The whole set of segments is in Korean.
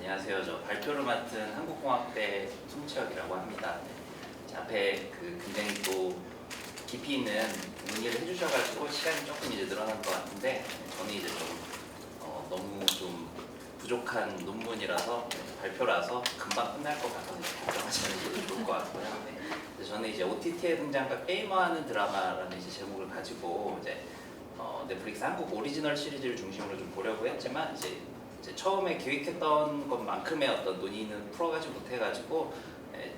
안녕하세요. 저 발표를 맡은 한국공학대 송채혁이라고 합니다. 자, 앞에 굉장히 또 깊이 있는 문의를 해주셔가지고 시간이 조금 이제 늘어난 것 같은데 저는 이제 좀 너무 좀 부족한 논문이라서 발표라서 금방 끝날 것 같아서 걱정하지 않으셔도 좋을 것 같고요. 저는 이제 OTT에 등장한 게임화하는 드라마라는 이제 제목을 가지고 이제 넷플릭스 한국 오리지널 시리즈를 중심으로 좀 보려고 했지만 이제 처음에 기획했던 것만큼의 어떤 논의는 풀어가지 못해가지고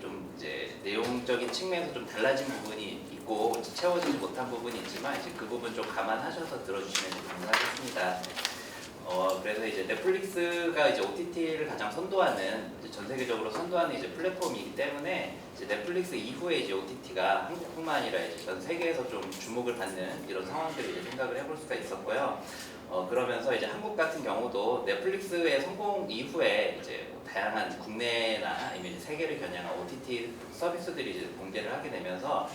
좀 이제 내용적인 측면에서 좀 달라진 부분이 있고 채워지지 못한 부분이 있지만 이제 그 부분 좀 감안하셔서 들어주시면 감사하겠습니다. 그래서 이제 넷플릭스가 이제 OTT를 가장 선도하는 전 세계적으로 선도하는 이제 플랫폼이기 때문에 이제 넷플릭스 이후에 이제 OTT가 한국뿐만 아니라 이제 전 세계에서 좀 주목을 받는 이런 상황들을 이제 생각을 해볼 수가 있었고요. 그러면서 이제 한국 같은 경우도 넷플릭스의 성공 이후에 이제 다양한 국내나 아니면 이제 세계를 겨냥한 OTT 서비스들이 이제 공개를 하게 되면서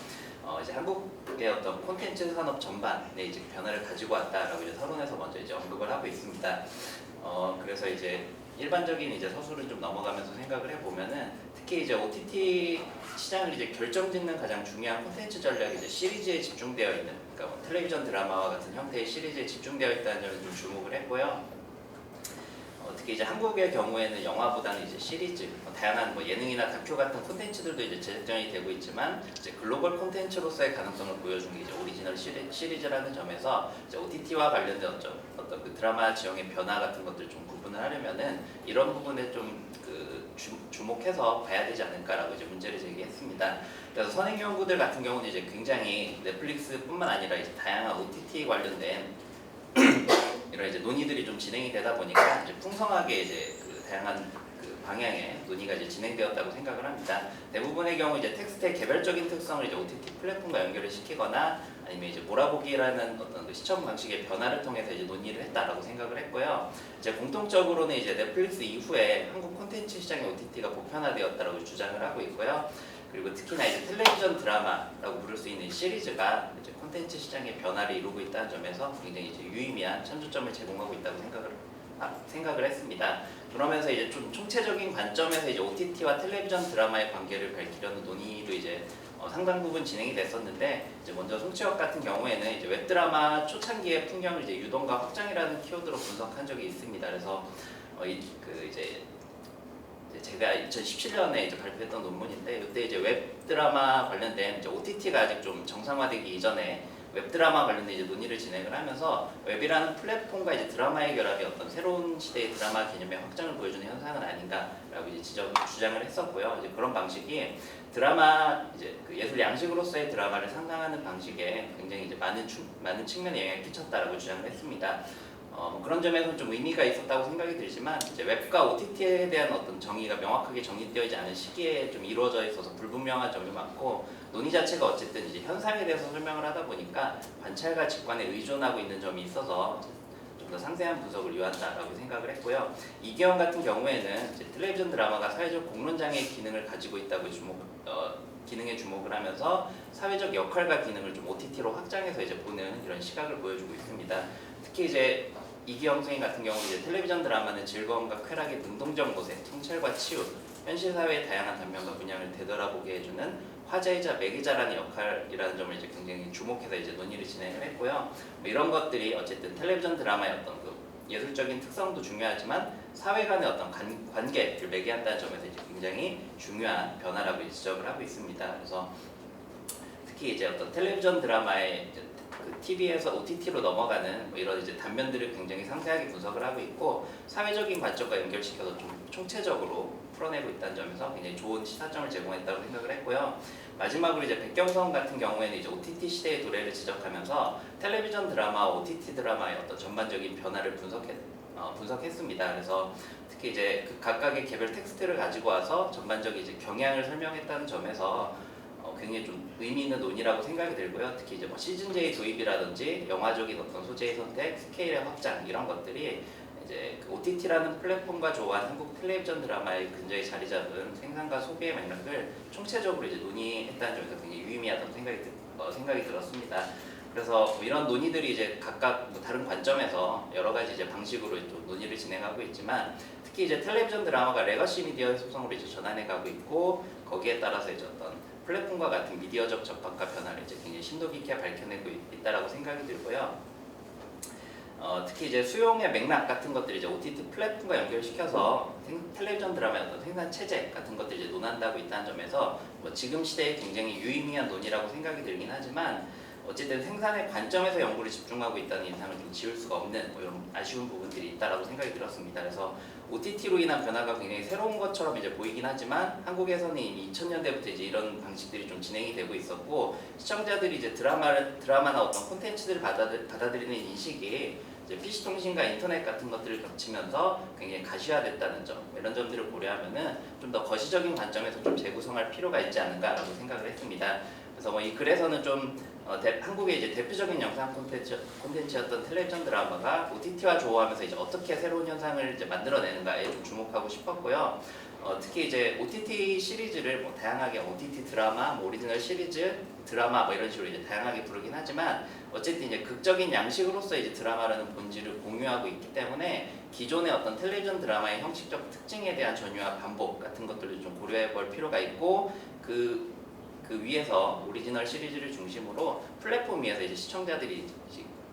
이제 한국의 어떤 콘텐츠 산업 전반에 이제 변화를 가지고 왔다라고 이제 서론에서 먼저 이제 언급을 하고 있습니다. 그래서 이제 일반적인 이제 서술을 좀 넘어가면서 생각을 해보면은 특히 이제 OTT 시장을 이제 결정짓는 가장 중요한 콘텐츠 전략이 이제 시리즈에 집중되어 있는, 그러니까 뭐 텔레비전 드라마와 같은 형태의 시리즈에 집중되어 있다는 점에 좀 주목을 했고요. 특히 이제 한국의 경우에는 영화보다는 이제 시리즈, 다양한 뭐 예능이나 다큐 같은 콘텐츠들도 이제 제작전이 되고 있지만 이제 글로벌 콘텐츠로서의 가능성을 보여준 게 이제 오리지널 시리즈라는 점에서 이제 OTT와 관련된 어떤 그 드라마 지형의 변화 같은 것들 좀 구분을 하려면은 이런 부분에 좀 주목해서 봐야 되지 않을까라고 이제 문제를 제기했습니다. 그래서 선행 연구들 같은 경우는 이제 굉장히 넷플릭스뿐만 아니라 이제 다양한 OTT 관련된 이런 이제 논의들이 좀 진행이 되다 보니까 이제 풍성하게 이제 다양한 방향의 논의가 이제 진행되었다고 생각을 합니다. 대부분의 경우 이제 텍스트의 개별적인 특성을 이제 OTT 플랫폼과 연결을 시키거나 아니면 이제 몰아보기라는 어떤 그 시청 방식의 변화를 통해서 이제 논의를 했다라고 생각을 했고요. 이제 공통적으로는 이제 넷플릭스 이후에 한국 콘텐츠 시장의 OTT가 보편화되었다라고 주장을 하고 있고요. 그리고 특히나 이제 텔레비전 드라마라고 부를 수 있는 시리즈가 이제 콘텐츠 시장의 변화를 이루고 있다는 점에서 굉장히 이제 유의미한 참조점을 제공하고 있다고 생각을 했습니다. 그러면서 이제 좀 총체적인 관점에서 이제 OTT와 텔레비전 드라마의 관계를 밝히려는 논의도 이제 상당 부분 진행이 됐었는데 이제 먼저 송채혁 같은 경우에는 이제 웹드라마 초창기의 풍경을 이제 유동과 확장이라는 키워드로 분석한 적이 있습니다. 그래서 이제 제가 2017년에 이제 발표했던 논문인데 이때 이제 웹드라마 관련된 이제 OTT가 아직 좀 정상화되기 이전에 웹드라마 관련된 이제 논의를 진행을 하면서 웹이라는 플랫폼과 이제 드라마의 결합이 어떤 새로운 시대의 드라마 개념의 확장을 보여주는 현상은 아닌가라고 이제 주장을 했었고요. 이제 그런 방식이 드라마 이제 그 예술 양식으로서의 드라마를 상상하는 방식에 굉장히 이제 많은 측면에 영향을 끼쳤다라고 주장을 했습니다. 그런 점에서는 좀 의미가 있었다고 생각이 들지만 이제 웹과 OTT에 대한 어떤 정의가 명확하게 정립되어있지 않은 시기에 좀 이루어져 있어서 불분명한 점이 많고 논의 자체가 어쨌든 이제 현상에 대해서 설명을 하다 보니까 관찰과 직관에 의존하고 있는 점이 있어서 좀 더 상세한 분석을 요한다라고 생각을 했고요. 이기영 같은 경우에는 이제 텔레비전 드라마가 사회적 공론장의 기능을 가지고 있다고 기능에 주목을 하면서 사회적 역할과 기능을 좀 OTT로 확장해서 이제 보는 이런 시각을 보여주고 있습니다. 특히 이제 이기영 선생님 같은 경우는 이제 텔레비전 드라마는 즐거움과 쾌락의 능동적 모색, 성찰과 치유, 현실 사회의 다양한 단면과 문양을 되돌아보게 해주는 화제이자 매개자라는 역할이라는 점을 이제 굉장히 주목해서 이제 논의를 진행을 했고요. 뭐 이런 것들이 어쨌든 텔레비전 드라마의 어떤 그 예술적인 특성도 중요하지만 사회 간의 어떤 관계를 매개한다는 점에서 이제 굉장히 중요한 변화라고 지적을 하고 있습니다. 그래서 특히 이제 어떤 텔레비전 드라마의 그 TV에서 OTT로 넘어가는 뭐 이런 이제 단면들을 굉장히 상세하게 분석을 하고 있고 사회적인 관점과 연결시켜서 좀 총체적으로 풀어내고 있다는 점에서 굉장히 좋은 시사점을 제공했다고 생각을 했고요. 마지막으로 이제 백경성 같은 경우에는 이제 OTT 시대의 도래를 지적하면서 텔레비전 드라마와 OTT 드라마의 어떤 전반적인 변화를 분석했습니다. 그래서 특히 이제 그 각각의 개별 텍스트를 가지고 와서 전반적인 이제 경향을 설명했다는 점에서 굉장히 좀 의미 있는 논의라고 생각이 들고요. 특히 이제 뭐 시즌제의 도입이라든지 영화적인 어떤 소재의 선택, 스케일의 확장 이런 것들이 이제 그 OTT라는 플랫폼과 조화한 한국 텔레비전 드라마의 근저에 자리 잡은 생산과 소비의 맥락을 총체적으로 이제 논의했다는 점에서 굉장히 유의미하다는 생각이 들었습니다. 그래서 뭐 이런 논의들이 이제 각각 뭐 다른 관점에서 여러 가지 이제 방식으로 좀 논의를 진행하고 있지만, 특히 이제 텔레비전 드라마가 레거시 미디어의 속성으로 이제 전환해 가고 있고, 거기에 따라서 이제 어떤 플랫폼과 같은 미디어적 접합과 변화를 이제 굉장히 심도 깊게 밝혀내고 있다라고 생각이 들고요. 특히 이제 수용의 맥락 같은 것들이 이제 OTT 플랫폼과 연결시켜서 텔레비전 드라마의 어떤 생산 체제 같은 것들이 이제 논한다고 있다는 점에서 뭐 지금 시대에 굉장히 유의미한 논의라고 생각이 들긴 하지만, 어쨌든 생산의 관점에서 연구를 집중하고 있다는 인상을 좀 지울 수가 없는 뭐 이런 아쉬운 부분들이 있다라고 생각이 들었습니다. 그래서 OTT로 인한 변화가 굉장히 새로운 것처럼 이제 보이긴 하지만, 한국에서는 이미 2000년대부터 이제 이런 방식들이 좀 진행이 되고 있었고, 시청자들이 이제 드라마나 어떤 콘텐츠들을 받아들이는 인식이 이제 PC통신과 인터넷 같은 것들을 겹치면서 굉장히 가시화됐다는 점, 이런 점들을 고려하면은 좀 더 거시적인 관점에서 좀 재구성할 필요가 있지 않은가라고 생각을 했습니다. 그래서 뭐 이 글에서는 좀 한국의 이제 대표적인 영상 콘텐츠였던 텔레비전 드라마가 OTT와 조화하면서 이제 어떻게 새로운 현상을 이제 만들어내는가에 좀 주목하고 싶었고요. 특히 이제 OTT 시리즈를 뭐 다양하게 OTT 드라마, 뭐 오리지널 시리즈, 드라마 뭐 이런 식으로 이제 다양하게 부르긴 하지만, 어쨌든 이제 극적인 양식으로서 이제 드라마라는 본질을 공유하고 있기 때문에 기존의 어떤 텔레비전 드라마의 형식적 특징에 대한 전유와 반복 같은 것들을 좀 고려해볼 필요가 있고, 그 위에서 오리지널 시리즈를 중심으로 플랫폼 위에서 이제 시청자들이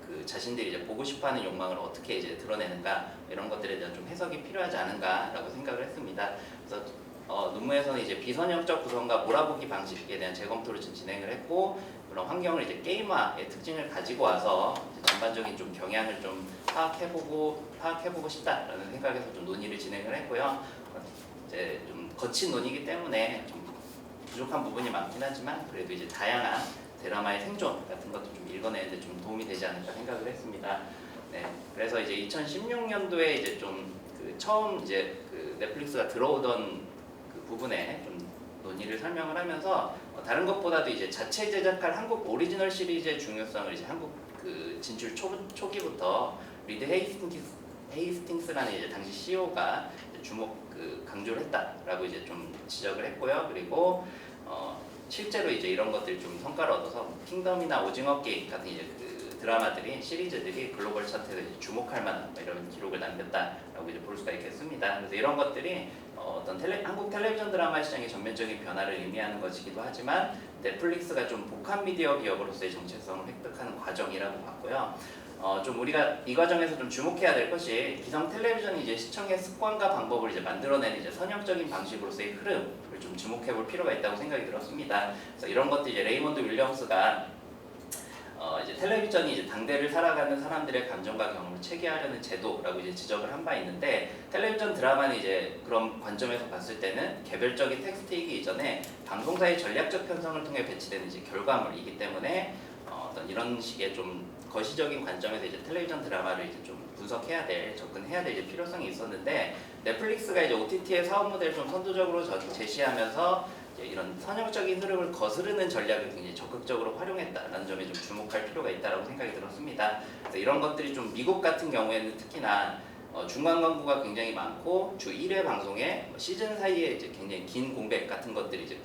그 자신들이 이제 보고 싶어하는 욕망을 어떻게 이제 드러내는가, 이런 것들에 대한 좀 해석이 필요하지 않은가라고 생각을 했습니다. 그래서 논문에서는 이제 비선형적 구성과 몰아보기 방식에 대한 재검토를 좀 진행을 했고, 그런 환경을 이제 게임화의 특징을 가지고 와서 전반적인 좀 경향을 좀 파악해보고 싶다라는 생각에서 좀 논의를 진행을 했고요. 이제 좀 거친 논의이기 때문에 좀 부족한 부분이 많긴 하지만, 그래도 이제 다양한 드라마의 생존 같은 것도 좀 읽어내는데 좀 도움이 되지 않을까 생각을 했습니다. 네, 그래서 이제 2016년도에 이제 좀 처음 이제 그 넷플릭스가 들어오던 그 부분에 좀 논의를 설명을 하면서, 다른 것보다도 이제 자체 제작할 한국 오리지널 시리즈의 중요성을 이제 한국 그 진출 초기부터 리드 헤이스팅스라는 이제 당시 CEO가 강조를 했다라고 이제 좀 지적을 했고요. 그리고 실제로 이제 이런 것들 좀 성과를 얻어서 킹덤이나 오징어 게임 같은 이제 그 드라마들이, 시리즈들이 글로벌 차트에서 이제 주목할 만한 이런 기록을 남겼다라고 이제 볼 수가 있겠습니다. 그래서 이런 것들이 어떤 한국 텔레비전 드라마 시장의 전면적인 변화를 의미하는 것이기도 하지만, 넷플릭스가 좀 복합 미디어 기업으로서의 정체성을 획득하는 과정이라고 봤고요. 좀 우리가 이 과정에서 좀 주목해야 될 것이, 기성 텔레비전이 이제 시청의 습관과 방법을 이제 만들어내는 이제 선형적인 방식으로서의 흐름을 좀 주목해볼 필요가 있다고 생각이 들었습니다. 그래서 이런 것도 이제 레이먼드 윌리엄스가 이제 텔레비전이 이제 당대를 살아가는 사람들의 감정과 경험을 체계하려는 제도라고 이제 지적을 한 바 있는데, 텔레비전 드라마는 이제 그런 관점에서 봤을 때는 개별적인 텍스트이기 이전에 방송사의 전략적 편성을 통해 배치되는 이제 결과물이기 때문에, 어떤 이런 식의 좀 거시적인 관점에서 이제 텔레비전 드라마를 이제 좀 접근해야 될 이제 필요성이 있었는데, 넷플릭스가 이제 OTT의 사업 모델을 좀 선도적으로 제시하면서 이제 이런 선형적인 흐름을 거스르는 전략을 굉장히 적극적으로 활용했다라는 점에 좀 주목할 필요가 있다고 생각이 들었습니다. 그래서 이런 것들이 좀 미국 같은 경우에는 특히나 중간 광고가 굉장히 많고, 주 1회 방송에 시즌 사이에 이제 굉장히 긴 공백 같은 것들이 이제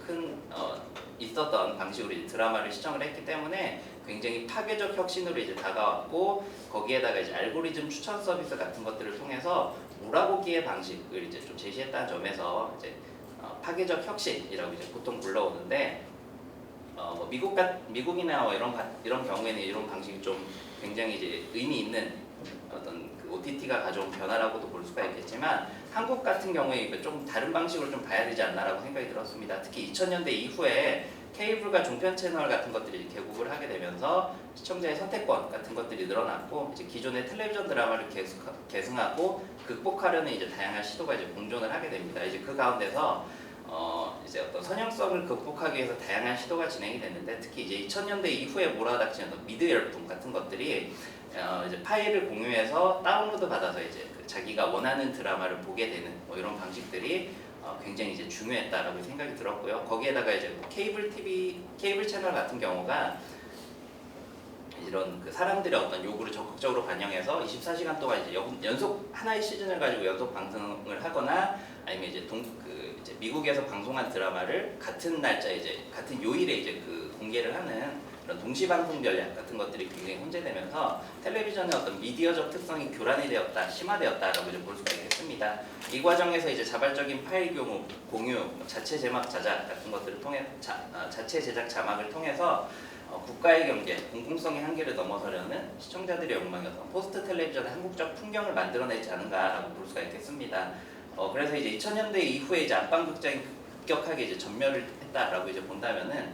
있었던 방식으로 이제 드라마를 시청을 했기 때문에 굉장히 파괴적 혁신으로 이제 다가왔고, 거기에다가 이제 알고리즘 추천 서비스 같은 것들을 통해서 몰아보기의 방식을 이제 좀 제시했다는 점에서 이제 파괴적 혁신이라고 이제 보통 불러오는데, 뭐 미국이나 뭐 이런 경우에는 이런 방식이 좀 굉장히 이제 의미 있는 어떤 그 OTT가 가져온 변화라고도 볼 수가 있겠지만, 한국 같은 경우에 좀 다른 방식으로 좀 봐야 되지 않나라고 생각이 들었습니다. 특히 2000년대 이후에 케이블과 종편 채널 같은 것들이 개국을 하게 되면서 시청자의 선택권 같은 것들이 늘어났고, 이제 기존의 텔레비전 드라마를 계승하고 극복하려는 이제 다양한 시도가 이제 공존을 하게 됩니다. 이제 그 가운데서 이제 어떤 선형성을 극복하기 위해서 다양한 시도가 진행이 됐는데, 특히 이제 2000년대 이후에 몰아닥친 어떤 미드 열풍 같은 것들이 이제 파일을 공유해서 다운로드 받아서 이제 자기가 원하는 드라마를 보게 되는 뭐 이런 방식들이 굉장히 이제 중요했다라고 생각이 들었고요. 거기에다가 이제 케이블 채널 같은 경우가 이런 그 사람들의 어떤 요구를 적극적으로 반영해서 24시간 동안 이제 연속 하나의 시즌을 가지고 연속 방송을 하거나, 아니면 이제 이제 미국에서 방송한 드라마를 같은 날짜 같은 요일에 이제 공개를 하는 이런 동시방송 전략 같은 것들이 굉장히 혼재되면서 텔레비전의 어떤 미디어적 특성이 교란이 되었다, 심화되었다라고 이제 볼 수가 있겠습니다. 이 과정에서 이제 자발적인 파일 공유, 자체 제작 같은 것들을 통해 자체 제작 자막을 통해서 국가의 경계, 공공성의 한계를 넘어서려는 시청자들의 욕망이 어떤 포스트 텔레비전의 한국적 풍경을 만들어내지 않은가라고 볼 수가 있겠습니다. 그래서 이제 2000년대 이후에 이제 안방극장이 급격하게 이제 전멸을 했다라고 이제 본다면은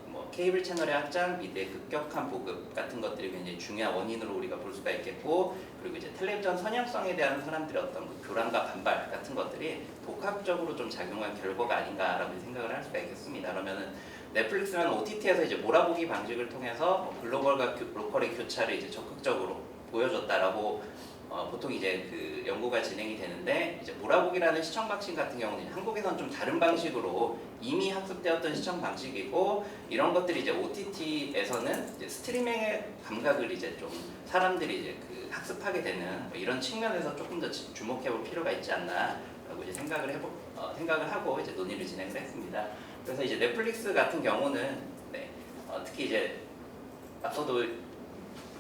뭐 케이블 채널의 확장, 미디어의 급격한 보급 같은 것들이 굉장히 중요한 원인으로 우리가 볼 수가 있겠고, 그리고 이제 텔레비전 선양성에 대한 사람들의 어떤 그 교란과 반발 같은 것들이 복합적으로 좀 작용한 결과가 아닌가라고 생각을 할 수가 있겠습니다. 그러면은 넷플릭스는 OTT에서 이제 몰아보기 방식을 통해서 뭐 글로벌과 로컬의 교차를 이제 적극적으로 보여줬다라고 보통 이제 그 연구가 진행이 되는데, 이제 몰아보기라는 시청 방식 같은 경우는 한국에선 좀 다른 방식으로 이미 학습되었던 시청 방식이고, 이런 것들이 이제 OTT에서는 이제 스트리밍의 감각을 이제 좀 사람들이 이제 그 학습하게 되는 뭐 이런 측면에서 조금 더 주목해볼 필요가 있지 않나라고 이제 생각을 하고 이제 논의를 진행을 했습니다. 그래서 이제 넷플릭스 같은 경우는 특히 이제 앞서도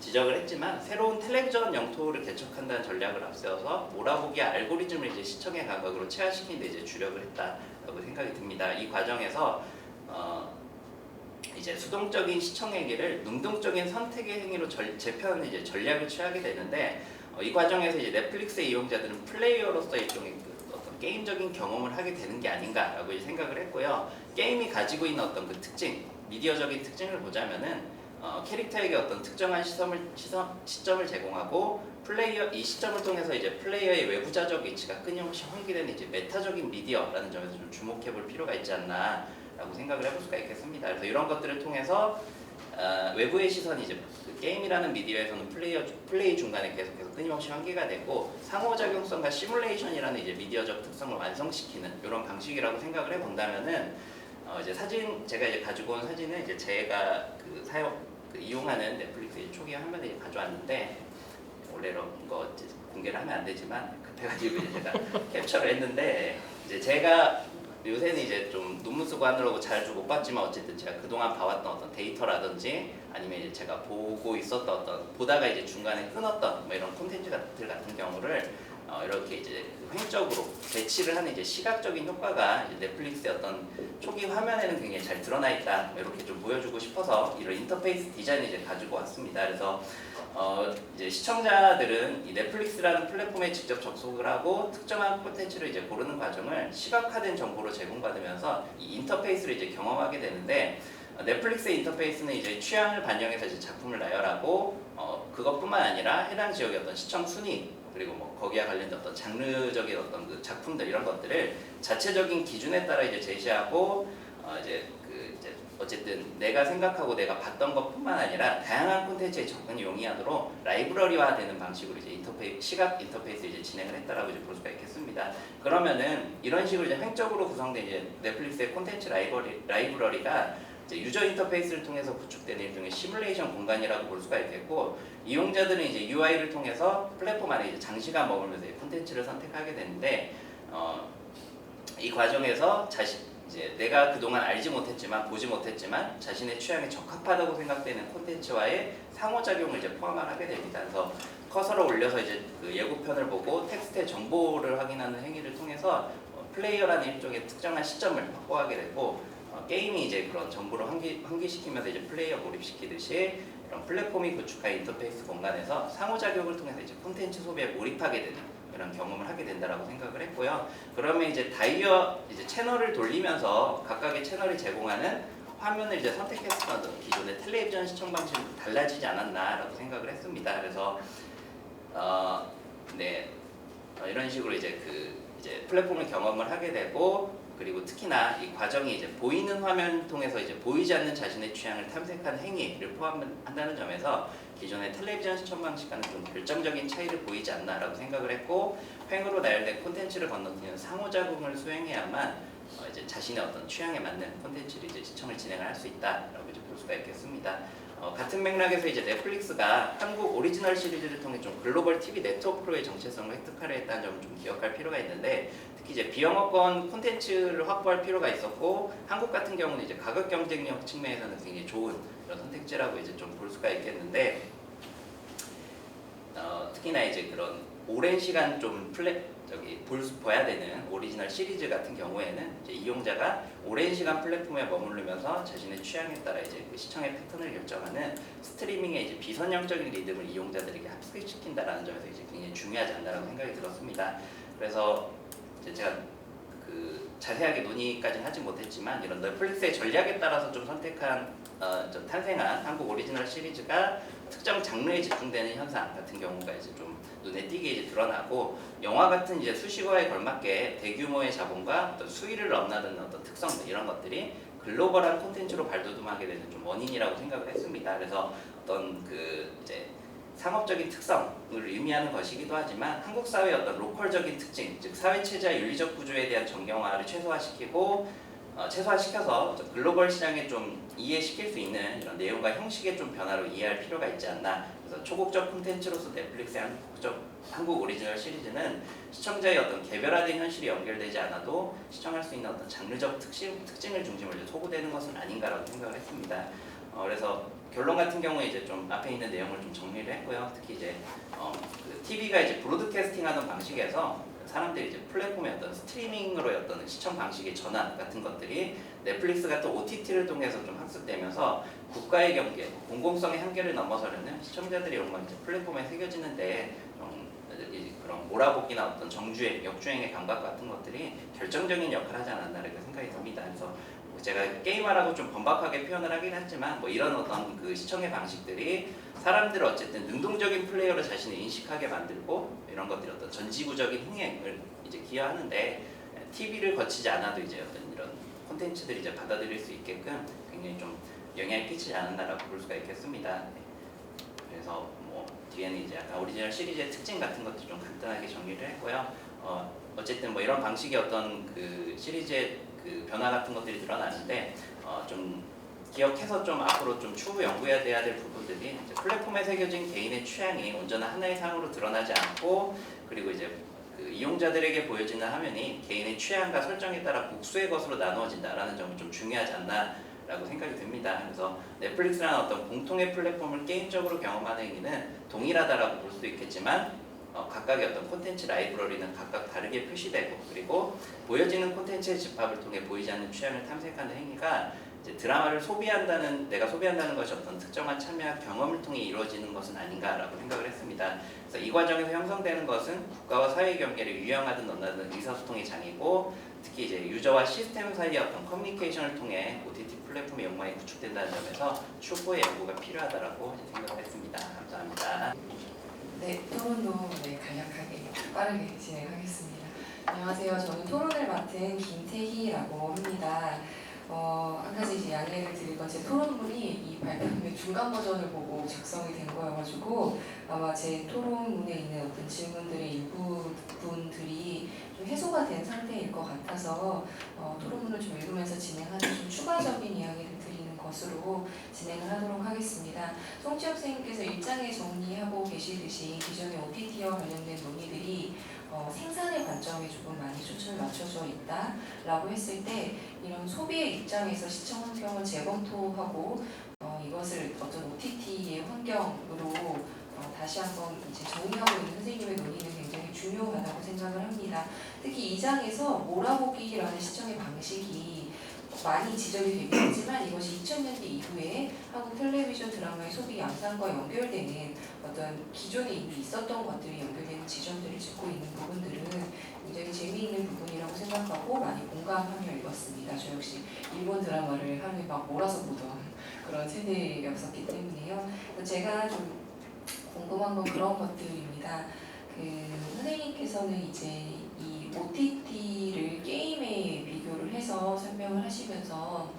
지적을 했지만 새로운 텔레비전 영토를 개척한다는 전략을 앞세워서 몰아보기 알고리즘을 이제 시청의 감각으로 체화시키는 데 이제 주력을 했다고 생각이 듭니다. 이 과정에서 이제 수동적인 시청 행위를 능동적인 선택의 행위로 재편하는 이제 전략을 취하게 되는데, 이 과정에서 이제 넷플릭스의 이용자들은 플레이어로서 일종의 어떤 게임적인 경험을 하게 되는 게 아닌가라고 이제 생각을 했고요. 게임이 가지고 있는 어떤 그 특징, 미디어적인 특징을 보자면은 캐릭터에게 어떤 특정한 시점을 제공하고 이 시점을 통해서 이제 플레이어의 외부자적 위치가 끊임없이 환기되는 이제 메타적인 미디어라는 점에서 좀 주목해볼 필요가 있지 않나라고 생각을 해볼 수가 있겠습니다. 그래서 이런 것들을 통해서 외부의 시선이 이제 그 게임이라는 미디어에서는 플레이 중간에 계속해서 끊임없이 환기가 되고, 상호작용성과 시뮬레이션이라는 이제 미디어적 특성을 완성시키는 이런 방식이라고 생각을 해본다면은 이제 제가 이제 가지고 온 사진은 이제 제가 이용하는 넷플릭스 초기 화면에 가져왔는데, 원래 이런 거 공개를 하면 안 되지만 급해가지고 이제 제가 캡처를 했는데, 이제 제가 요새는 이제 좀 논문 쓰고 하느라고 잘 못 봤지만 어쨌든 제가 그동안 봐왔던 어떤 데이터라든지 아니면 이제 제가 보고 있었던 보다가 이제 중간에 끊었던 뭐 이런 콘텐츠들 같은 경우를 이렇게 이제 횡적으로 배치를 하는 이제 시각적인 효과가 이제 넷플릭스의 어떤 초기 화면에는 굉장히 잘 드러나 있다, 이렇게 좀 보여주고 싶어서 이런 인터페이스 디자인을 이제 가지고 왔습니다. 그래서 이제 시청자들은 이 넷플릭스라는 플랫폼에 직접 접속을 하고 특정한 콘텐츠를 이제 고르는 과정을 시각화된 정보로 제공받으면서 이 인터페이스를 이제 경험하게 되는데, 넷플릭스의 인터페이스는 이제 취향을 반영해서 이제 작품을 나열하고 그것뿐만 아니라 해당 지역의 어떤 시청 순위, 그리고 뭐 거기와 관련된 어떤 장르적인 어떤 그 작품들, 이런 것들을 자체적인 기준에 따라 이제 제시하고 이제 어쨌든 내가 생각하고 내가 봤던 것뿐만 아니라 다양한 콘텐츠에 접근이 용이하도록 라이브러리화되는 방식으로 이제 시각 인터페이스 이제 진행을 했다라고 이제 볼 수가 있겠습니다. 그러면은 이런 식으로 이제 횡적으로 구성된 이제 넷플릭스의 콘텐츠 라이브러리가 이제 유저 인터페이스를 통해서 구축되는 일종의 시뮬레이션 공간이라고 볼 수가 있겠고, 이용자들은 이제 UI를 통해서 플랫폼 안에 이제 장시간 머물면서 콘텐츠를 선택하게 되는데, 이 과정에서 이제 내가 그동안 알지 못했지만 보지 못했지만 자신의 취향에 적합하다고 생각되는 콘텐츠와의 상호작용을 이제 포함하게 됩니다. 그래서 커서를 올려서 이제 그 예고편을 보고 텍스트의 정보를 확인하는 행위를 통해서 플레이어라는 일종의 특정한 시점을 확보하게 되고, 게임이 이제 그런 정보를 환기시키면서 이제 플레이어 몰입시키듯이 이런 플랫폼이 구축한 인터페이스 공간에서 상호작용을 통해서 이제 콘텐츠 소비에 몰입하게 되는 이런 경험을 하게 된다라고 생각을 했고요. 그러면 이제 이제 채널을 돌리면서 각각의 채널이 제공하는 화면을 이제 선택했었던 기존의 텔레비전 시청 방식이 달라지지 않았나라고 생각을 했습니다. 그래서 이런 식으로 이제 이제 플랫폼을 경험을 하게 되고, 그리고 특히나 이 과정이 이제 보이는 화면 통해서 이제 보이지 않는 자신의 취향을 탐색하는 행위를 포함한다는 점에서 기존의 텔레비전 시청 방식과는 좀 결정적인 차이를 보이지 않나라고 생각을 했고, 횡으로 나열된 콘텐츠를 건너뛰는 상호작용을 수행해야만 이제 자신의 어떤 취향에 맞는 콘텐츠를 이제 시청을 진행을 할 수 있다라고 이제 볼 수가 있겠습니다. 같은 맥락에서 이제 넷플릭스가 한국 오리지널 시리즈를 통해 좀 글로벌 TV 네트워크로의 정체성을 획득하려 했다는 점을 좀 기억할 필요가 있는데, 특히 특히 이제 비영어권 콘텐츠를 확보할 필요가 있었고 한국 같은 경우는 이제 가격 경쟁력 측면에서는 굉장히 좋은 이런 선택지라고 이제 좀 볼 수가 있겠는데 특히나 이제 그런 오랜 시간 좀 봐야 되는 오리지널 시리즈 같은 경우에는 이제 이용자가 오랜 시간 플랫폼에 머무르면서 자신의 취향에 따라 이제 그 시청의 패턴을 결정하는 스트리밍의 이제 비선형적인 리듬을 이용자들에게 합숙시킨다라는 점에서 이제 굉장히 중요하지 않나라고 생각이 들었습니다. 그래서 이제 제가 그 자세하게 논의까지는 하지 못했지만 이런 넷플릭스의 전략에 따라서 좀 좀 탄생한 한국 오리지널 시리즈가 특정 장르에 집중되는 현상 같은 경우가 이제 좀 눈에 띄게 이제 드러나고 영화 같은 이제 수식어에 걸맞게 대규모의 자본과 어떤 수위를 넘나드는 어떤 특성들 이런 것들이 글로벌한 콘텐츠로 발돋움하게 되는 좀 원인이라고 생각을 했습니다. 그래서 어떤 그 이제 상업적인 특성을 의미하는 것이기도 하지만 한국 사회의 어떤 로컬적인 특징, 즉 사회 체제와 윤리적 구조에 대한 정경화를 최소화시켜서 글로벌 시장에 좀 이해시킬 수 있는 이런 내용과 형식의 좀 변화로 이해할 필요가 있지 않나. 그래서 초국적 콘텐츠로서 넷플릭스의 한국 오리지널 시리즈는 시청자의 어떤 개별화된 현실이 연결되지 않아도 시청할 수 있는 어떤 장르적 특징을 중심으로 소구되는 것은 아닌가라고 생각을 했습니다. 그래서 결론 같은 경우에 이제 좀 앞에 있는 내용을 좀 정리를 했고요. 특히 이제 그 TV가 이제 브로드캐스팅하는 방식에서 사람들이 이제 플랫폼의 어떤 스트리밍으로의 어떤 시청 방식의 전환 같은 것들이 넷플릭스 같은 OTT를 통해서 좀 학습되면서 국가의 경계, 공공성의 한계를 넘어서려는 시청자들의 욕망이 이제 플랫폼에 새겨지는데 그런 몰아보기나 어떤 정주행, 역주행의 감각 같은 것들이 결정적인 역할을 하지 않았나라고 생각이 듭니다. 그래서 제가 게임하라고 좀 번박하게 표현을 하긴 했지만 뭐 이런 어떤 그 시청의 방식들이 사람들을 어쨌든 능동적인 플레이어로 자신을 인식하게 만들고 이런 것들이 어떤 전지구적인 흥행을 이제 기여하는데 TV를 거치지 않아도 이제 어떤 이런 콘텐츠들이 이제 받아들일 수 있게끔 굉장히 좀 영향을 끼치지 않는다라고 볼 수가 있겠습니다. 그래서 뭐 뒤에는 이제 약간 오리지널 시리즈의 특징 같은 것도 좀 간단하게 정리를 했고요. 어쨌든 뭐 이런 방식의 어떤 그 시리즈의 그 변화 같은 것들이 드러나는데 좀 기억해서 좀 앞으로 좀 추후 연구해야 될 부분들이 이제 플랫폼에 새겨진 개인의 취향이 온전한 하나의 상으로 드러나지 않고 그리고 이제 그 이용자들에게 보여지는 화면이 개인의 취향과 설정에 따라 복수의 것으로 나누어진다라는 점이 좀 중요하지 않나라고 생각이 듭니다. 그래서 넷플릭스라는 어떤 공통의 플랫폼을 게임적으로 경험하는 행위는 동일하다라고 볼 수도 있겠지만 각각의 어떤 콘텐츠 라이브러리는 각각 다르게 표시되고 그리고 보여지는 콘텐츠의 집합을 통해 보이지 않는 취향을 탐색하는 행위가 이제 드라마를 내가 소비한다는 것이 어떤 특정한 참여와 경험을 통해 이루어지는 것은 아닌가라고 생각을 했습니다. 그래서 이 과정에서 형성되는 것은 국가와 사회의 경계를 유형하든 넘나드는 의사소통의 장이고 특히 이제 유저와 시스템 사이의 어떤 커뮤니케이션을 통해 OTT 플랫폼의 욕망이 구축된다는 점에서 추후의 연구가 필요하다라고 생각을 했습니다. 감사합니다. 네, 토론도 간략하게 빠르게 진행하겠습니다. 안녕하세요. 저는 토론을 맡은 김태희라고 합니다. 한 가지 이제 양해를 드릴 건 제 토론문이 이 발표문의 중간 버전을 보고 작성이 된 거여가지고 아마 제 토론문에 있는 어떤 질문들의 일부분들이 좀 해소가 된 상태일 것 같아서 토론문을 좀 읽으면서 진행하는 좀 추가적인 이야기를 드리는 것으로 진행을 하도록 하겠습니다. 송지혁 선생님께서 일장에 정리하고 계시듯이 기존의 OTT와 관련된 논의들이 생산의 관점에 조금 많이 초점을 맞춰져 있다라고 했을 때 이런 소비의 입장에서 시청 환경을 재검토하고 이것을 어떤 OTT의 환경으로 다시 한번 이제 정리하고 있는 선생님의 논의는 굉장히 중요하다고 생각을 합니다. 특히 이 장에서 몰아보기라는 시청의 방식이 많이 지적이 되긴 했지만 이것이 2000년대 이후에 한국 텔레비전 드라마의 소비 양상과 연결되는 어떤 기존에 이미 있었던 것들이 연결되는 지점들을 짚고 있는 부분들은 굉장히 재미있는 부분이라고 생각하고 많이 공감하며 읽었습니다. 저 역시 일본 드라마를 하루에 막 몰아서 보던 그런 세대였었기 때문에요. 제가 좀 궁금한 건 그런 것들입니다. 선생님께서는 이제 이 OTT를 게임에 비교를 해서 설명을 하시면서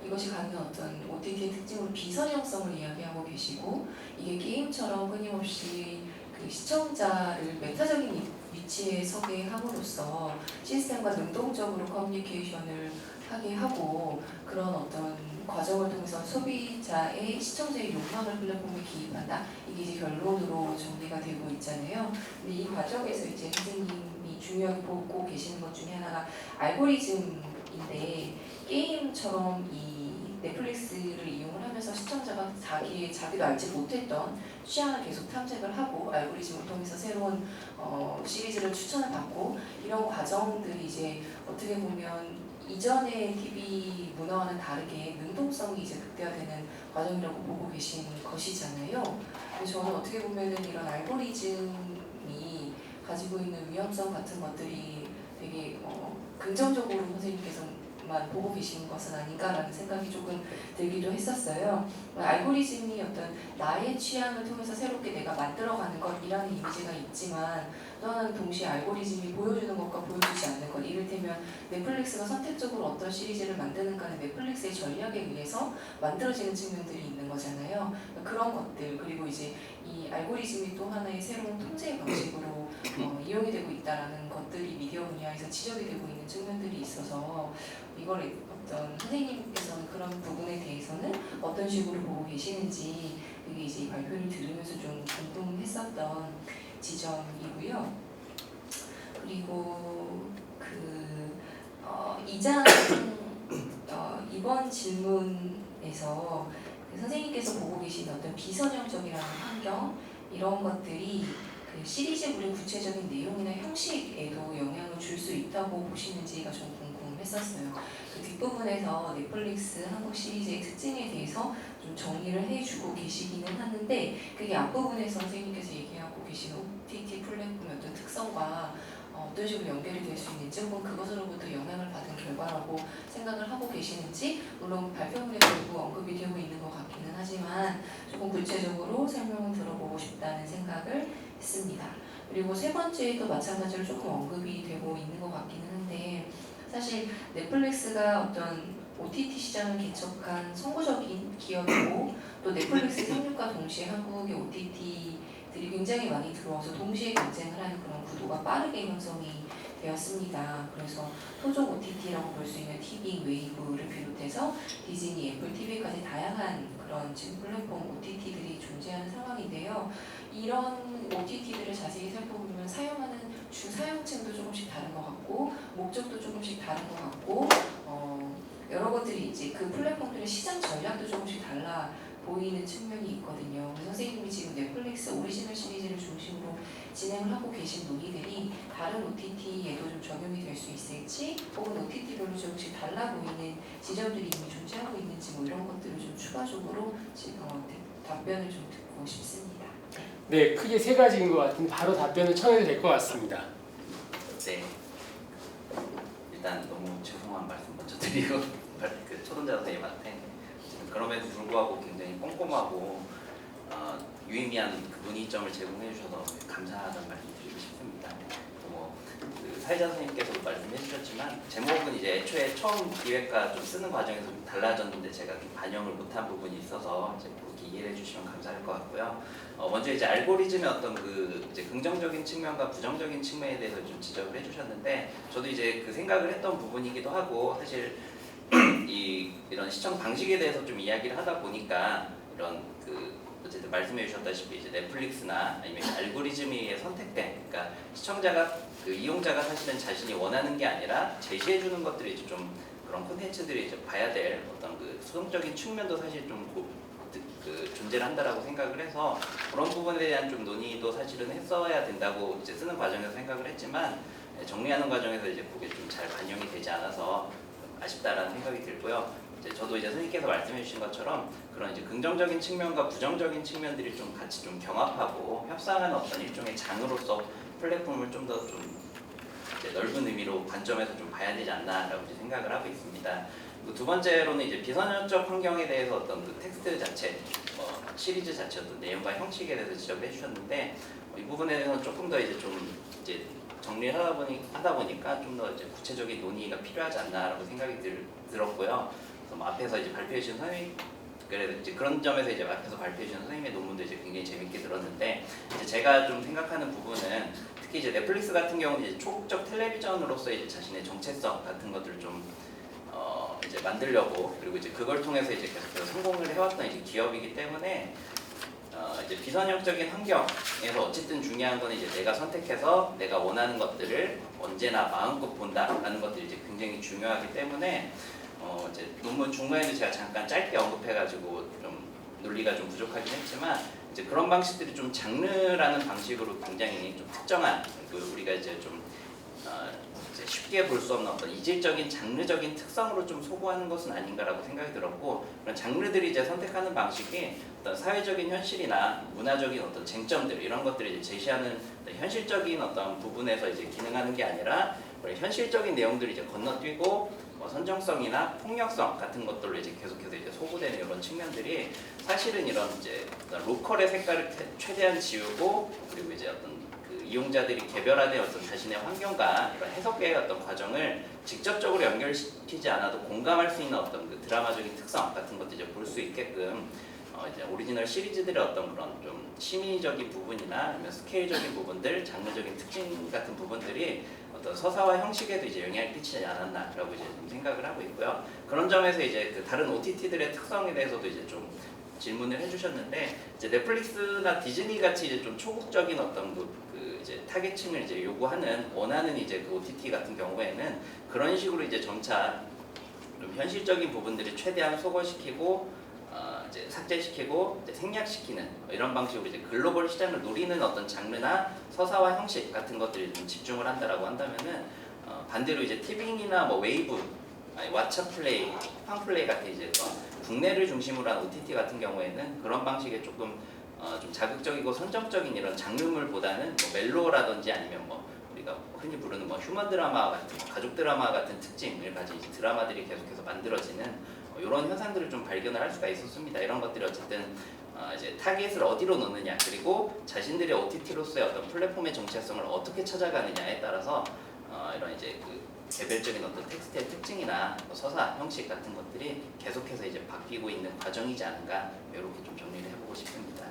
이것이 갖는 어떤 OTT의 특징으로 비선형성을 이야기하고 계시고 이게 게임처럼 끊임없이 그 시청자를 메타적인 위치에 서게 함으로써 시스템과 능동적으로 커뮤니케이션을 하게 하고 그런 어떤 과정을 통해서 소비자의 시청자의 욕망을 플랫폼에 기입한다. 이게 이제 결론으로 정리가 되고 있잖아요. 근데 이 과정에서 이제 선생님이 중요하게 보고 계시는 것 중에 하나가 알고리즘인데 게임처럼 이 넷플릭스를 이용을 하면서 시청자가 자기도 알지 못했던 취향을 계속 탐색을 하고 알고리즘을 통해서 새로운 시리즈를 추천을 받고 이런 과정들이 이제 어떻게 보면 이전의 TV 문화와는 다르게 능동성이 이제 극대화되는 과정이라고 보고 계신 것이잖아요. 그래서 저는 어떻게 보면은 이런 알고리즘이 가지고 있는 위험성 같은 것들이 되게 긍정적으로 선생님께서만 보고 계신 것은 아닌가라는 생각이 조금 들기도 했었어요. 알고리즘이 어떤 나의 취향을 통해서 새롭게 내가 만들어가는 것이라는 이미지가 있지만 또 하나는 동시에 알고리즘이 보여주는 것과 보여주지 않는 것, 이를테면 넷플릭스가 선택적으로 어떤 시리즈를 만드는가는 넷플릭스의 전략에 의해서 만들어지는 측면들이 있는 거잖아요. 그런 것들, 그리고 이제 이 알고리즘이 또 하나의 새로운 통제 방식으로 이용이 되고 있다는 것들이 미디어 분야에서 지적이 되고 있는 측면들이 있어서 이걸 어떤 선생님께서는 그런 부분에 대해서는 어떤 식으로 보고 계시는지 그게 이제 이 발표를 들으면서 좀 궁금했었던 지점이고요. 그리고 이번 질문에서 선생님께서 보고 계신 어떤 비선형적이라는 환경 이런 것들이 그 시리즈물의 구체적인 내용이나 형식에도 영향을 줄 수 있다고 보시는지가 좀 궁금했었어요. 그 뒷부분에서 넷플릭스 한국 시리즈의 특징에 대해서 좀 정리를 해주고 계시기는 하는데 그게 앞부분에서 선생님께서 얘기하고 계신 OTT 플랫폼의 어떤 특성과 어떤 식으로 연결이 될 수 있는지 혹은 그것으로부터 영향을 받은 결과라고 생각을 하고 계시는지 물론 발표문에도 일부 언급이 되고 있는 것 같기는 하지만 조금 구체적으로 설명을 들어보고 싶다는 생각을 했습니다. 그리고 세 번째도 마찬가지로 조금 언급이 되고 있는 것 같기는 한데 사실 넷플릭스가 어떤 OTT 시장을 개척한 선구적인 기업이고 또 넷플릭스 상륙과 동시에 한국의 OTT들이 굉장히 많이 들어와서 동시에 경쟁을 하는 그런 구도가 빠르게 형성이 되었습니다. 그래서 토종 OTT라고 볼 수 있는 TV, 웨이브를 비롯해서 디즈니, 애플 TV까지 다양한 그런 지금 플랫폼 OTT들이 존재하는 상황인데요. 이런 OTT들을 자세히 살펴보면 사용하는 주 사용층도 조금씩 다른 것 같고 목적도 조금씩 다른 것 같고 여러 것들이 이제 그 플랫폼들의 시장 전략도 조금씩 달라 보이는 측면이 있거든요. 그래서 선생님이 지금 넷플릭스 오리지널 시리즈를 중심으로 진행을 하고 계신 논의들이 다른 OTT에도 좀 적용이 될 수 있을지 혹은 OTT별로 조금씩 달라 보이는 지점들이 이미 존재하고 있는지 뭐 이런 것들을 좀 추가적으로 답변을 좀 듣고 싶습니다. 네, 크게 세 가지인 것 같은데 바로 답변을 청해도 될 것 같습니다. 네. 일단 너무 죄송한 말씀 먼저 드리고 그 초론자 선생님한테 그럼에도 불구하고 굉장히 꼼꼼하고 유의미한 그 문의점을 제공해 주셔서 감사하다는 말씀 드리고 싶습니다. 그 사회자 선생님께서도 말씀해 주셨지만 제목은 이제 애초에 처음 기획과 좀 쓰는 과정에서 좀 달라졌는데 제가 반영을 못한 부분이 있어서 이제 그렇게 이해해 주시면 감사할 것 같고요. 먼저 이제 알고리즘의 어떤 그 이제 긍정적인 측면과 부정적인 측면에 대해서 좀 지적을 해주셨는데 저도 이제 그 생각을 했던 부분이기도 하고 사실 이런 시청 방식에 대해서 좀 이야기를 하다 보니까 이런 그 어쨌든 말씀해 주셨다시피 이제 넷플릭스나 아니면 알고리즘에 선택된 그러니까 시청자가 그 이용자가 사실은 자신이 원하는 게 아니라 제시해 주는 것들이 이제 좀 그런 콘텐츠들이 이제 봐야 될 어떤 그 수동적인 측면도 사실 좀 그 존재를 한다라고 생각을 해서 그런 부분에 대한 좀 논의도 사실은 했어야 된다고 이제 쓰는 과정에서 생각을 했지만 정리하는 과정에서 이제 그게 좀 잘 반영이 되지 않아서 아쉽다라는 생각이 들고요. 이제 저도 이제 선생님께서 말씀해 주신 것처럼 그런 이제 긍정적인 측면과 부정적인 측면들이 좀 같이 좀 경합하고 협상하는 어떤 일종의 장으로서 플랫폼을 좀 더 좀 넓은 의미로 관점에서 좀 봐야 되지 않나라고 이제 생각을 하고 있습니다. 두 번째로는 이제 비선형적 환경에 대해서 어떤 그 텍스트 자체, 시리즈 자체 어떤 내용과 형식에 대해서 지적을 해주셨는데 이 부분에 대해서는 조금 더 이제 좀 이제 정리를 하다 보니까 좀 더 이제 구체적인 논의가 필요하지 않나라고 생각이 들었고요. 그래서 뭐 앞에서 이제 발표해 주신 선생님 그래서 이제 그런 점에서 이제 앞에서 발표해 주신 선생님의 논문도 이제 굉장히 재밌게 들었는데 이제 제가 좀 생각하는 부분은 특히 이제 넷플릭스 같은 경우는 이제 초국적 텔레비전으로서 이제 자신의 정체성 같은 것들을 좀 이제 만들려고 그리고 이제 그걸 통해서 이제 계속해서 성공을 해왔던 이제 기업이기 때문에 이제 비선형적인 환경에서 어쨌든 중요한 거는 이제 내가 선택해서 내가 원하는 것들을 언제나 마음껏 본다라는 것들이 이제 굉장히 중요하기 때문에 이제 논문 중간에도 제가 잠깐 짧게 언급해가지고 좀 논리가 좀 부족하긴 했지만 이제 그런 방식들이 좀 장르라는 방식으로 굉장히 좀 특정한 우리가 이제 좀 이제 쉽게 볼 수 없는 어떤 이질적인 장르적인 특성으로 좀 소구하는 것은 아닌가라고 생각이 들었고 그런 장르들이 이제 선택하는 방식이 어떤 사회적인 현실이나 문화적인 어떤 쟁점들 이런 것들을 이제 제시하는 현실적인 어떤 부분에서 이제 기능하는 게 아니라 현실적인 내용들이 이제 건너뛰고 선정성이나 폭력성 같은 것들로 이제 계속해서 이제 소구되는 이런 측면들이 사실은 이런 이제 로컬의 색깔을 최대한 지우고 그리고 이제 어떤 그 이용자들이 개별화된 어떤 자신의 환경과 이런 해석의 어떤 과정을 직접적으로 연결시키지 않아도 공감할 수 있는 어떤 그 드라마적인 특성 같은 것도 이제 볼 수 있게끔 이제 오리지널 시리즈들의 어떤 그런 좀 심의적인 부분이나 아니면 스케일적인 부분들, 장르적인 특징 같은 부분들이 어떤 서사와 형식에도 이제 영향을 끼치지 않았나라고 이제 좀 생각을 하고 있고요. 그런 점에서 이제 그 다른 OTT들의 특성에 대해서도 이제 좀 질문을 해주셨는데 이제 넷플릭스나 디즈니 같이 이제 좀 초국적인 어떤 그 이제 타겟층을 이제 요구하는 원하는 이제 그 OTT 같은 경우에는 그런 식으로 이제 점차 좀 현실적인 부분들을 최대한 소거시키고 이제 삭제시키고 이제 생략시키는 이런 방식으로 이제 글로벌 시장을 노리는 어떤 장르나 서사와 형식 같은 것들을 좀 집중을 한다라고 한다면은 반대로 이제 티빙이나 뭐 웨이브, 왓챠 플레이, 쿠팡 플레이 같은 이제 국내를 중심으로 한 OTT 같은 경우에는 그런 방식의 조금 좀 자극적이고 선정적인 이런 장르물보다는 뭐 멜로라든지 아니면 뭐 우리가 흔히 부르는 뭐 휴먼 드라마 같은 가족 드라마 같은 특징을 가진 이제 드라마들이 계속해서 만들어지는 이런 현상들을 좀 발견을 할 수가 있었습니다. 이런 것들이 어쨌든 이제 타겟을 어디로 넣느냐 그리고 자신들의 OTT로서의 어떤 플랫폼의 정체성을 어떻게 찾아가느냐에 따라서 이런 이제 그 개별적인 어떤 텍스트의 특징이나 서사 형식 같은 것들이 계속해서 이제 바뀌고 있는 과정이지 않은가 이렇게 좀 정리를 해보고 싶습니다.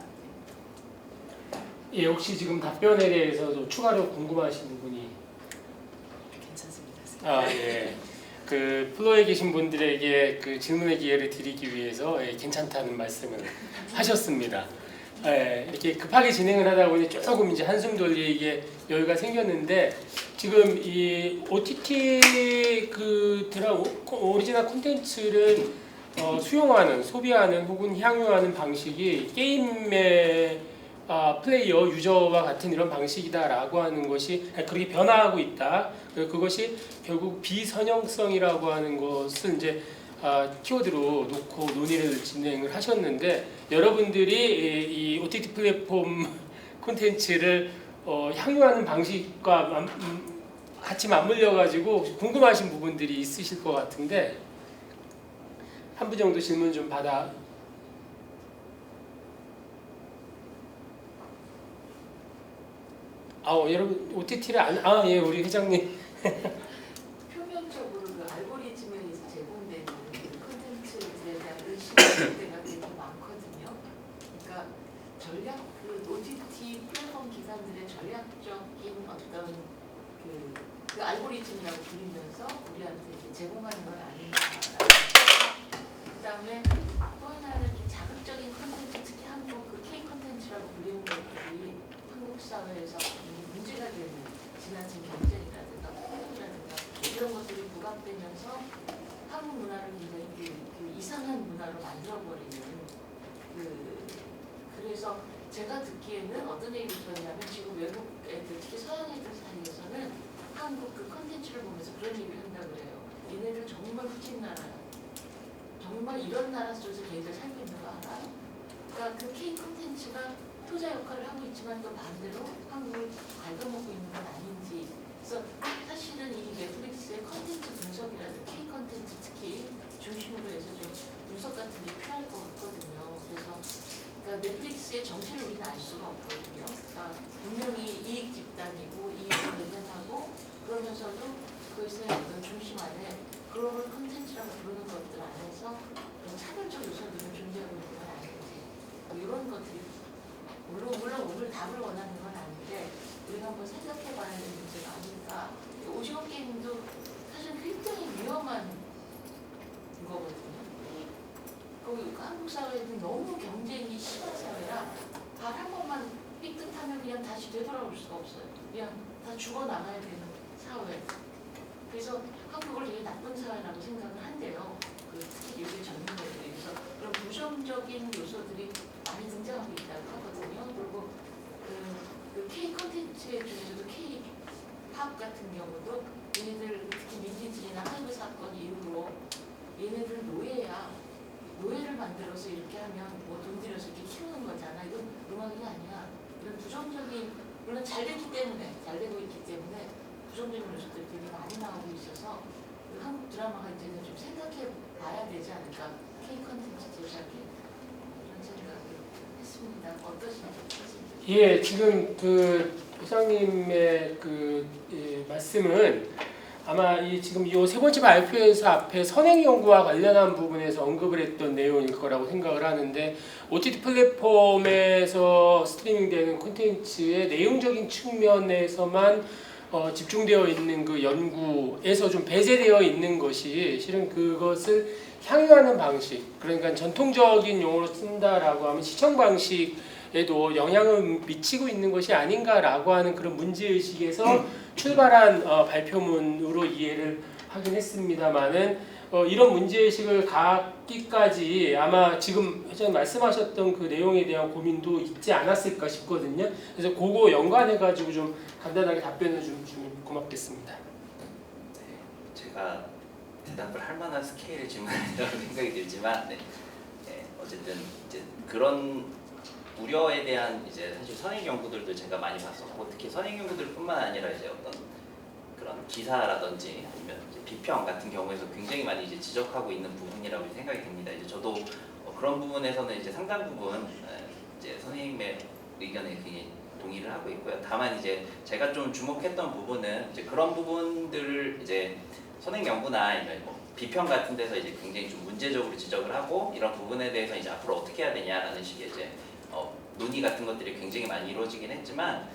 예, 혹시 지금 답변에 대해서도 추가로 궁금하신 부분이 괜찮습니다. 예. 그 플로에 계신 분들에게 그 질문의 기회를 드리기 위해서 괜찮다는 말씀을 하셨습니다. 이렇게 급하게 진행을 하다 보니 조금 이제 한숨 돌리기에 여유가 생겼는데 지금 이 OTT 그 오리지널 콘텐츠를 수용하는, 소비하는 혹은 향유하는 방식이 게임의 플레이어, 유저와 같은 이런 방식이다라고 하는 것이 그렇게 변화하고 있다. 그것이 결국 비선형성이라고 하는 것을 이제 키워드로 놓고 논의를 진행을 하셨는데 여러분들이 이 OTT 플랫폼 콘텐츠를 향유하는 방식과 같이 맞물려 가지고 궁금하신 부분들이 있으실 것 같은데 한 분 정도 질문 좀 받아. 여러분 OTT를 예, 우리 회장님. 표면적으로 그 알고리즘에 제공되는 콘텐츠에 대한 의심할 때가 되게 많거든요. 그러니까 그 OTT 플랫폼 기사들의 전략적인 어떤 그 알고리즘이라고 불리면서 우리한테 이제 제공하는 건 아닌가. 그다음에 또 하나는 자극적인 콘텐츠, 특히 한국 그 K 콘텐츠라고 불리는 것들이 한국 사회에서 문제가 되는 지나친 경쟁이라든가 폭력이라든가 이런 것들이 부각되면서 한국 문화를 굉장히 그 이상한 문화로 만들어버리는 그래서 제가 듣기에는 어떤 얘기를 들었냐면 지금 외국 애들 특히 서양 애들 사이에서는 한국 그 컨텐츠를 보면서 그런 얘기를 한다고 그래요. 얘네들 정말 후진 나라야. 정말 이런 나라 속에서 걔네들 살고 있는 거 알아요? 그러니까 그 K 콘텐츠가 효자 역할을 하고 있지만 또 반대로 한국을 갉아먹고 있는 건 아닌지. 그래서 사실은 이 넷플릭스의 컨텐츠 분석이라든 K 컨텐츠 특히 중심으로 해서 좀 분석 같은 게 필요할 것 같거든요. 그래서 그러니까 넷플릭스의 정체를 우리는 알 수가 없거든요. 그러니까 분명히 이익 집단이고 이익을 내면하고 그러면서도 그것의 어떤 중심 안에 글로벌 컨텐츠라고 부르는 것들 안에서 차별적 요소들은 존재하고 있는 건 아닌지 뭐 이런 것들이 물론 오늘 답을 원하는 건 아닌데 우리가 한번 생각해봐야 되는 문제가 아닐까. 오징어 게임도 사실 굉장히 위험한 거거든요. 한국 사회는 너무 경쟁이 심한 사회라 없어요. 그냥 다 죽어 나가야 되는 사회. 그래서 한국을 되게 나쁜 사회라고 생각을 한대요. 특히 요새 젊은이들에 대해서 그런 부정적인 요소들이 많이 등장하고 있다고 하거든요. 그리고 그 K 컨텐츠 중에서도 K 팝 같은 경우도 얘네들 특히 민지들이나 하이브 사건 이후로 얘네들 노예를 만들어서 이렇게 하면 뭐 돈 들여서 이렇게 키우는 거잖아. 이건 음악이 아니야. 이런 부정적인, 물론 잘 되고 있기 때문에 부정적인 요소들이 되게 많이 나오고 있어서 한국 드라마가 이제는 좀 생각해 봐야 되지 않을까. K 컨텐츠 제작에 이런 생각을 했습니다. 어떠신지? 예, 지금 그 회장님의 말씀은 아마 지금 이 세 번째 발표에서 앞에 선행 연구와 관련한 부분에서 언급을 했던 내용일 거라고 생각을 하는데 OTT 플랫폼에서 스트리밍되는 콘텐츠의 내용적인 측면에서만 집중되어 있는 그 연구에서 좀 배제되어 있는 것이 실은 그것을 향유하는 방식, 그러니까 전통적인 용어로 쓴다라고 하면 시청 방식에도 영향을 미치고 있는 것이 아닌가라고 하는 그런 문제의식에서 출발한 발표문으로 이해를 하긴 했습니다만은 이런 문제의식을 갖기까지 아마 지금 회장님 말씀하셨던 그 내용에 대한 고민도 있지 않았을까 싶거든요. 그래서 그거 연관해가지고 좀 간단하게 답변을 좀 주면 고맙겠습니다. 네, 제가 대답을 할 만한 스케일의 질문이라고 생각이 들지만 어쨌든 이제 그런 우려에 대한 이제 사실 선행 연구들도 제가 많이 봤었고 특히 선행 연구들뿐만 아니라 이제 어떤 그런 기사라든지 아니면 이제 비평 같은 경우에서 굉장히 많이 이제 지적하고 있는 부분이라고 생각이 됩니다. 이제 저도 그런 부분에서는 이제 상당 부분 이제 선생님의 의견에 굉장히 동의를 하고 있고요. 다만 이제 제가 좀 주목했던 부분은 이제 그런 부분들을 이제 선행 연구나 아니면 뭐 비평 같은 데서 이제 굉장히 좀 문제적으로 지적을 하고 이런 부분에 대해서 이제 앞으로 어떻게 해야 되냐라는 식의 이제 논의 같은 것들이 굉장히 많이 이루어지긴 했지만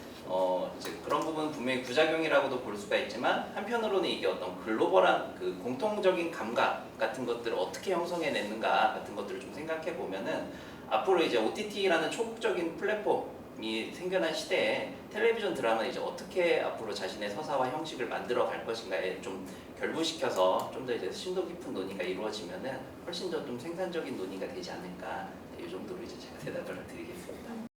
이제 그런 부분 분명히 부작용이라고도 볼 수가 있지만 한편으로는 이게 어떤 글로벌한 그 공통적인 감각 같은 것들을 어떻게 형성해냈는가 같은 것들을 좀 생각해 보면은 앞으로 이제 OTT라는 초국적인 플랫폼이 생겨난 시대에 텔레비전 드라마는 이제 어떻게 앞으로 자신의 서사와 형식을 만들어 갈 것인가에 좀 결부시켜서 좀 더 이제 심도 깊은 논의가 이루어지면은 훨씬 더 좀 생산적인 논의가 되지 않을까. 이 정도로 이제 제가 대답을 드리겠습니다.